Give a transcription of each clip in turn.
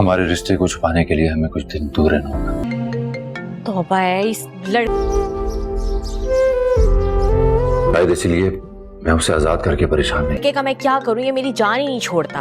हमारे रिश्ते को छुपाने के लिए हमें कुछ दिन दूर रहना होगा। तौबा है इस शायद इसीलिए मैं उसे आजाद करके परेशान नहीं। लड़के का मैं क्या करूं, ये मेरी जान ही नहीं छोड़ता।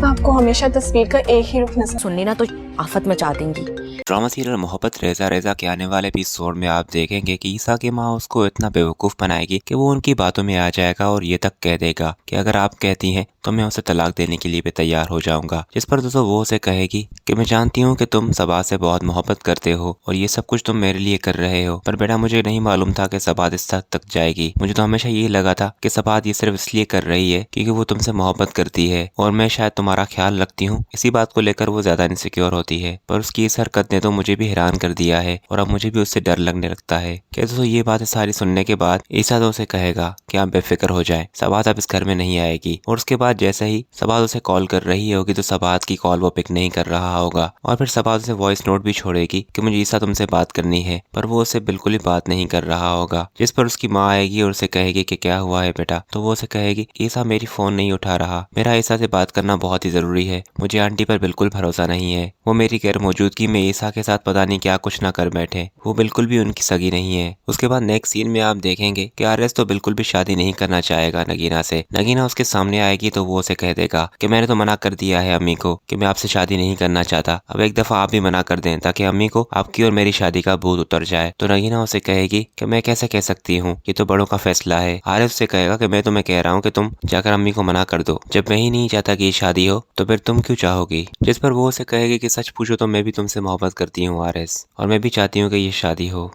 आपको हमेशा तस्वीर का एक ही रुख नजर सुनने ना तो आफत मचा देंगी। ड्रामा सीरियल मोहब्बत रेजा रेजा के आने वाले एपिसोड में आप देखेंगे कि ईसा की माँ उसको इतना बेवकूफ़ बनाएगी कि वो उनकी बातों में आ जाएगा और ये तक कह देगा कि अगर आप कहती हैं तो मैं उसे तलाक देने के लिए भी तैयार हो जाऊंगा। जिस पर दोस्तों वो उसे कहेगी कि मैं जानती हूँ कि तुम सबा से बहुत मोहब्बत करते हो और ये सब कुछ तुम मेरे लिए कर रहे हो, पर बेटा मुझे नहीं मालूम था कि सबात इस हद तक जाएगी। मुझे तो हमेशा ये लगा था कि सबात ये सिर्फ इसलिए कर रही है क्योंकि वो तुमसे मोहब्बत करती है और मैं शायद तुम्हारा ख्याल रखती हूँ। इसी बात को लेकर वो ज्यादा इनसिक्योर होती है, पर उसकी इस हरकत ने तो मुझे भी हैरान कर दिया है और अब मुझे भी उससे डर लगने लगता है। क्या दोस्तों ये बातें सारी सुनने के बाद ईसा तो उसे कहेगा कि आप बेफिक्र हो जाए, सबात अब इस घर में नहीं आएगी। और उसके बाद जैसे ही सबात उसे कॉल कर रही होगी तो सबात की कॉल वो पिक नहीं कर रहा होगा और फिर सबात उसे वॉइस नोट भी छोड़ेगी कि मुझे ईसा तुमसे बात करनी है, पर वो उसे बिल्कुल ही बात नहीं कर रहा होगा। जिस पर उसकी माँ आएगी और उसे कहेगी कि क्या हुआ है बेटा, तो वो उसे कहेगी ईसा मेरी फोन नहीं उठा रहा, मेरा ईसा से बात करना बहुत ही जरूरी है, मुझे आंटी पर बिल्कुल भरोसा नहीं है, वो मेरी गैर मौजूदगी में ईसा के साथ पता नहीं क्या कुछ ना कर बैठे, वो बिल्कुल भी उनकी सगी नहीं है। उसके बाद नेक्स्ट सीन में आप देखेंगे कि आरएस तो बिल्कुल भी शादी नहीं करना चाहेगा नगीना से। नगीना उसके सामने आएगी तो वो उसे कह देगा कि मैंने तो मना कर दिया है अम्मी को कि मैं आपसे शादी नहीं करना चाहता, अब एक दफा आप भी मना कर दें ताकि अम्मी को आपकी और मेरी शादी का भूत उतर जाए। तो नगीना उसे कहेगी कि मैं कैसे कह सकती हूँ, ये तो बड़ों का फैसला है। आरएस उसे कहेगा कि मैं तुम्हें कह रहा हूँ कि तुम जाकर अम्मी को मना कर दो, जब मैं ही नहीं चाहता कि ये शादी हो तो फिर तुम क्यों चाहोगी। जिस पर वो उसे कहेगी कि सच पूछो तो मैं भी तुमसे मोहब्बत करती हूँ आरएस, और मैं भी चाहती हूँ कि ये शादी हो।